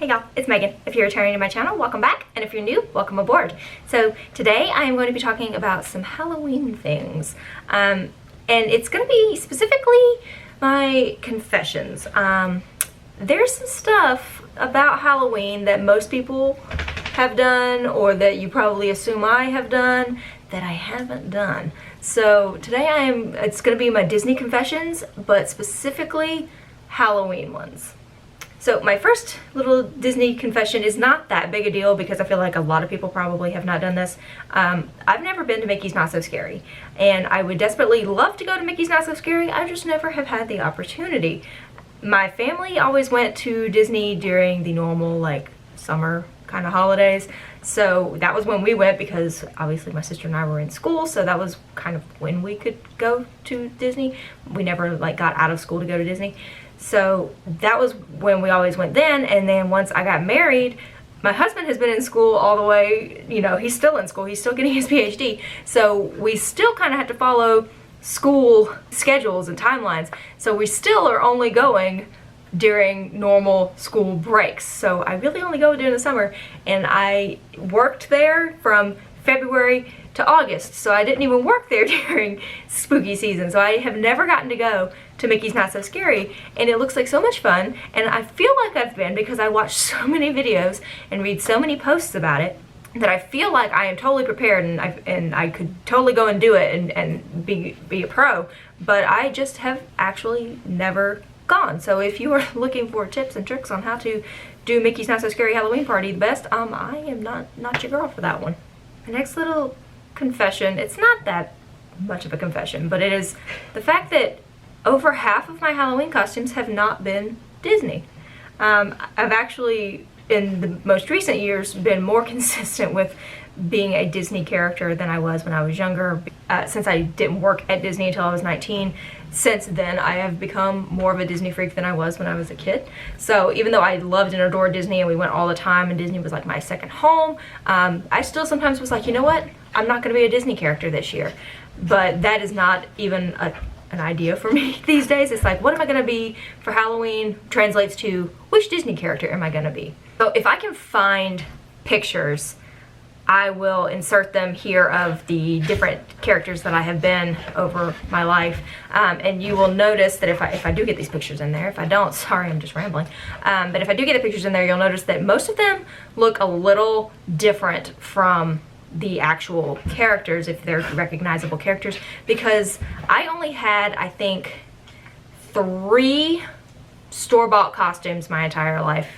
Hey y'all, it's Megan. If you're returning to my channel, welcome back, and if you're new, welcome aboard. So today I am going to be talking about some Halloween things, and it's going to be specifically my confessions. There's some stuff about Halloween that most people have done, or that you probably assume I have done, that I haven't done. So today it's going to be my Disney confessions, but specifically Halloween ones. So my first little Disney confession is not that big a deal because I feel like a lot of people probably have not done this. I've never been to Mickey's Not So Scary, and I would desperately love to go to Mickey's Not So Scary. I just never have had the opportunity. My family always went to Disney during the normal like summer kind of holidays, so that was when we went because obviously my sister and I were in school, so that was kind of when we could go to Disney. We never like got out of school to go to Disney. So that was when we always went then, and then once I got married, my husband has been in school all the way, you know, he's still in school, he's still getting his PhD, so we still kind of have to follow school schedules and timelines, so we still are only going during normal school breaks. So I really only go during the summer, and I worked there from February to August, so I didn't even work there during spooky season, so I have never gotten to go to Mickey's Not So Scary, and it looks like so much fun, and I feel like I've been because I watch so many videos and read so many posts about it that I feel like I am totally prepared, and I could totally go and do it and be a pro, but I just have actually never gone. So if you are looking for tips and tricks on how to do Mickey's Not So Scary Halloween party the best, I am not your girl for that one. The next little confession, it's not that much of a confession, but it is the fact that over half of my Halloween costumes have not been Disney. I've actually, in the most recent years, been more consistent with being a Disney character than I was when I was younger. Since I didn't work at Disney until I was 19, since then I have become more of a Disney freak than I was when I was a kid. So even though I loved and adored Disney and we went all the time and Disney was like my second home, I still sometimes was like, you know what, I'm not going to be a Disney character this year. But that is not even an idea for me these days. It's like, what am I going to be for Halloween translates to which Disney character am I going to be. So if I can find pictures, I will insert them here of the different characters that I have been over my life, and you will notice that if I do get these pictures in there, if I don't, sorry, I'm just rambling, but if I do get the pictures in there, you'll notice that most of them look a little different from the actual characters, if they're recognizable characters, because I only had, I think, 3 store-bought costumes my entire life,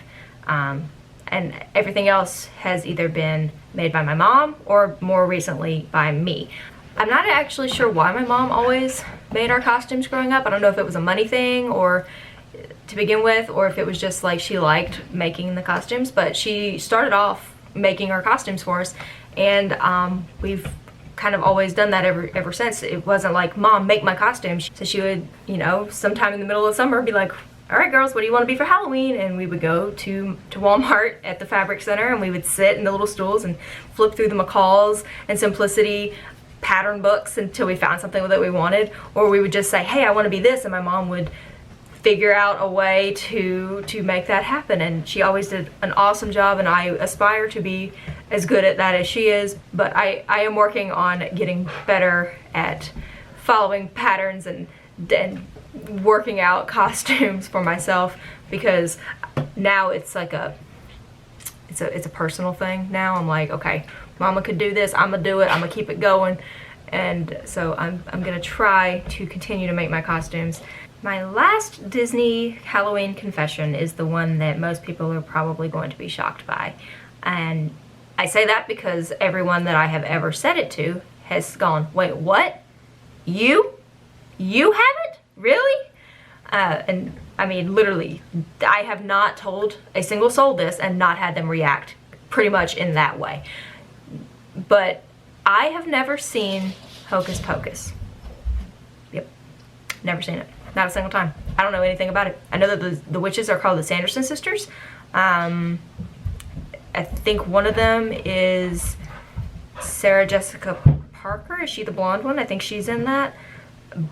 and everything else has either been made by my mom or more recently by me. I'm not actually sure why my mom always made our costumes growing up. I don't know if it was a money thing or to begin with, or if it was just like she liked making the costumes, but she started off making our costumes for us, and we've kind of always done that ever since. It wasn't like, Mom, make my costumes. So she would, you know, sometime in the middle of summer be like, all right girls, what do you want to be for Halloween? And we would go to Walmart at the Fabric Center, and we would sit in the little stools and flip through the McCalls and Simplicity pattern books until we found something that we wanted, or we would just say, hey, I want to be this, and my mom would figure out a way to make that happen, and she always did an awesome job, and I aspire to be as good at that as she is, but I am working on getting better at following patterns and working out costumes for myself, because now it's like it's a personal thing now. I'm like, okay, Mama could do this, I'm gonna do it, I'm gonna keep it going, and so I'm gonna try to continue to make my costumes. My last Disney Halloween confession is the one that most people are probably going to be shocked by, and I say that because everyone that I have ever said it to has gone, wait, what? You have it? Really? And I mean, literally, I have not told a single soul this and not had them react pretty much in that way. But I have never seen Hocus Pocus. Yep, never seen it. Not a single time. I don't know anything about it. I know that the witches are called the Sanderson sisters. I think one of them is Sarah Jessica Parker. Is she the blonde one? I think she's in that.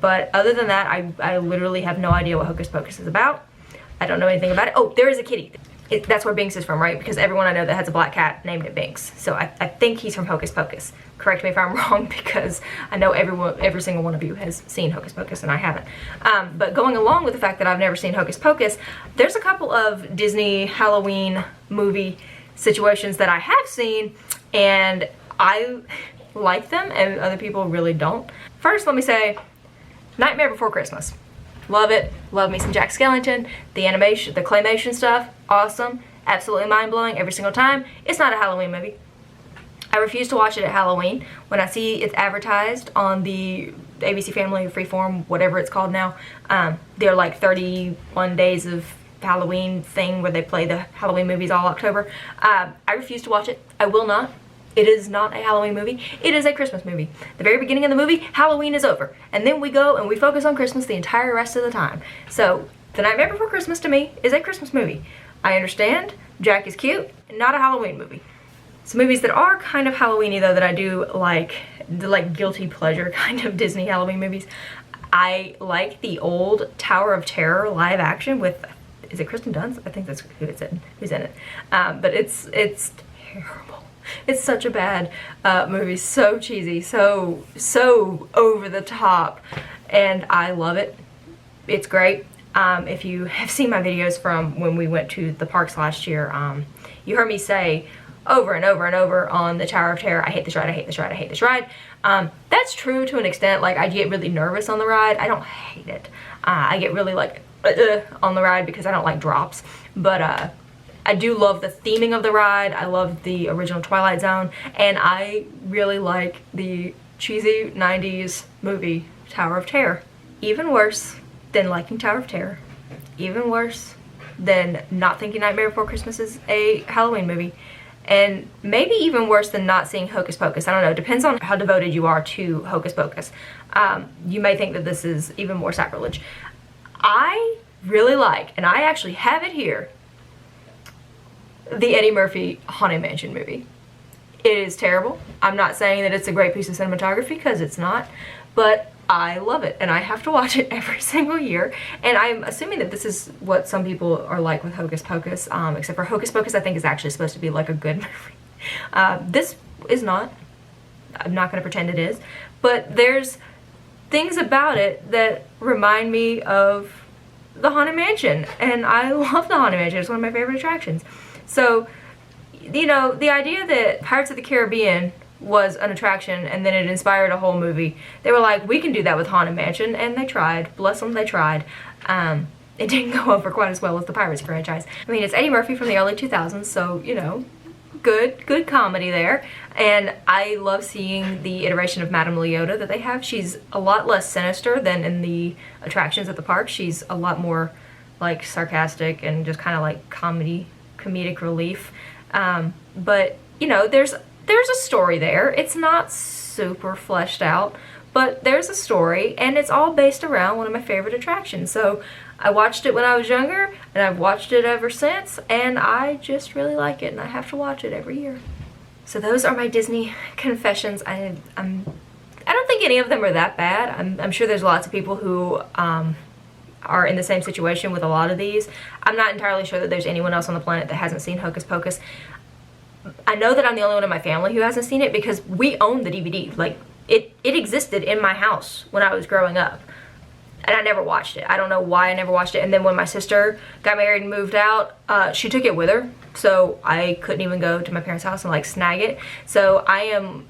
But other than that, I literally have no idea what Hocus Pocus is about. I don't know anything about it. Oh, there is a kitty. that's where Binks is from, right? Because everyone I know that has a black cat named it Binks. So I think he's from Hocus Pocus. Correct me if I'm wrong, because I know every single one of you has seen Hocus Pocus and I haven't. But going along with the fact that I've never seen Hocus Pocus, there's a couple of Disney Halloween movie situations that I have seen, and I like them and other people really don't. First, let me say, Nightmare Before Christmas. Love it. Love me some Jack Skellington. The animation, the claymation stuff, awesome. Absolutely mind-blowing every single time. It's not a Halloween movie. I refuse to watch it at Halloween. When I see it's advertised on the ABC Family Freeform, whatever it's called now, they're like 31 days of Halloween thing where they play the Halloween movies all October. I refuse to watch it. I will not. It is not a Halloween movie. It is a Christmas movie. The very beginning of the movie, Halloween is over. And then we go and we focus on Christmas the entire rest of the time. So, The Nightmare Before Christmas to me is a Christmas movie. I understand, Jack is cute, not a Halloween movie. Some movies that are kind of Halloween-y though that I do like, the like guilty pleasure kind of Disney Halloween movies. I like the old Tower of Terror live action with, is it Kristen Dunst? I think that's who's in it. But it's terrible. It's such a bad movie, so cheesy, so over the top, and I love it. It's great. If you have seen my videos from when we went to the parks last year, you heard me say over and over and over on the Tower of Terror, I hate this ride, I hate this ride, I hate this ride. That's true to an extent. Like, I get really nervous on the ride. I don't hate it. I get really like on the ride because I don't like drops, but I do love the theming of the ride. I love the original Twilight Zone, and I really like the cheesy 90s movie Tower of Terror. Even worse than liking Tower of Terror. Even worse than not thinking Nightmare Before Christmas is a Halloween movie. And maybe even worse than not seeing Hocus Pocus. I don't know, it depends on how devoted you are to Hocus Pocus. You may think that this is even more sacrilege. I really like, and I actually have it here, the Eddie Murphy Haunted Mansion movie. It is terrible. I'm not saying that it's a great piece of cinematography, because it's not, but I love it, and I have to watch it every single year. And I'm assuming that this is what some people are like with Hocus Pocus, except for Hocus Pocus I think is actually supposed to be like a good movie. This is not. I'm not going to pretend it is, but there's things about it that remind me of the Haunted Mansion, and I love the Haunted Mansion. It's one of my favorite attractions. So, you know, the idea that Pirates of the Caribbean was an attraction and then it inspired a whole movie, they were like, we can do that with Haunted Mansion, and they tried. Bless them, they tried. It didn't go over quite as well as the Pirates franchise. I mean, it's Eddie Murphy from the early 2000s, so, you know, good comedy there. And I love seeing the iteration of Madame Leota that they have. She's a lot less sinister than in the attractions at the park. She's a lot more like sarcastic and just kind of like comedic relief. But you know, there's a story there. It's not super fleshed out, but there's a story, and it's all based around one of my favorite attractions. So I watched it when I was younger, and I've watched it ever since, and I just really like it, and I have to watch it every year. So those are my Disney confessions. I don't think any of them are that bad. I'm sure there's lots of people who are in the same situation with a lot of these. I'm not entirely sure that there's anyone else on the planet that hasn't seen Hocus Pocus. I know that I'm the only one in my family who hasn't seen it because we own the DVD. Like, it existed in my house when I was growing up, and I never watched it. I don't know why I never watched it. And then when my sister got married and moved out, she took it with her, so I couldn't even go to my parents' house and like snag it. So I am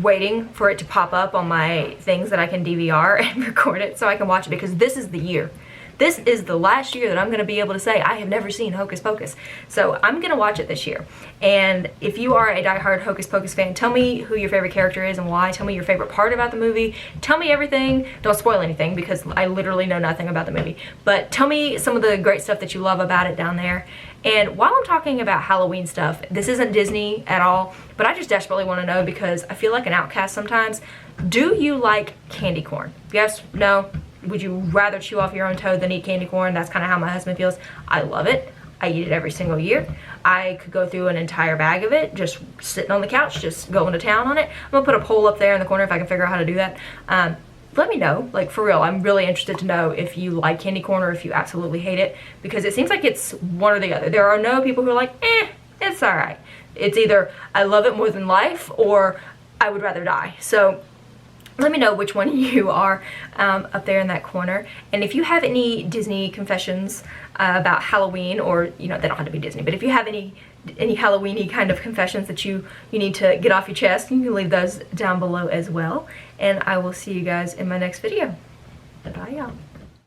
waiting for it to pop up on my things that I can DVR and record it so I can watch it, because this is the year. This is the last year that I'm going to be able to say I have never seen Hocus Pocus. So I'm going to watch it this year. And if you are a diehard Hocus Pocus fan, tell me who your favorite character is and why. Tell me your favorite part about the movie. Tell me everything. Don't spoil anything because I literally know nothing about the movie. But tell me some of the great stuff that you love about it down there. And while I'm talking about Halloween stuff, this isn't Disney at all, but I just desperately want to know, because I feel like an outcast sometimes. Do you like candy corn? Yes? No? Would you rather chew off your own toad than eat candy corn? That's kind of how my husband feels. I love it. I eat it every single year. I could go through an entire bag of it, just sitting on the couch, just going to town on it. I'm going to put a poll up there in the corner if I can figure out how to do that. let me know, like for real. I'm really interested to know if you like candy corn or if you absolutely hate it, because it seems like it's one or the other. There are no people who are like, it's alright. It's either I love it more than life or I would rather die. So let me know which one you are up there in that corner. And if you have any Disney confessions about Halloween, or, you know, they don't have to be Disney, but if you have any Halloween-y kind of confessions that you need to get off your chest, you can leave those down below as well. And I will see you guys in my next video. Bye, y'all.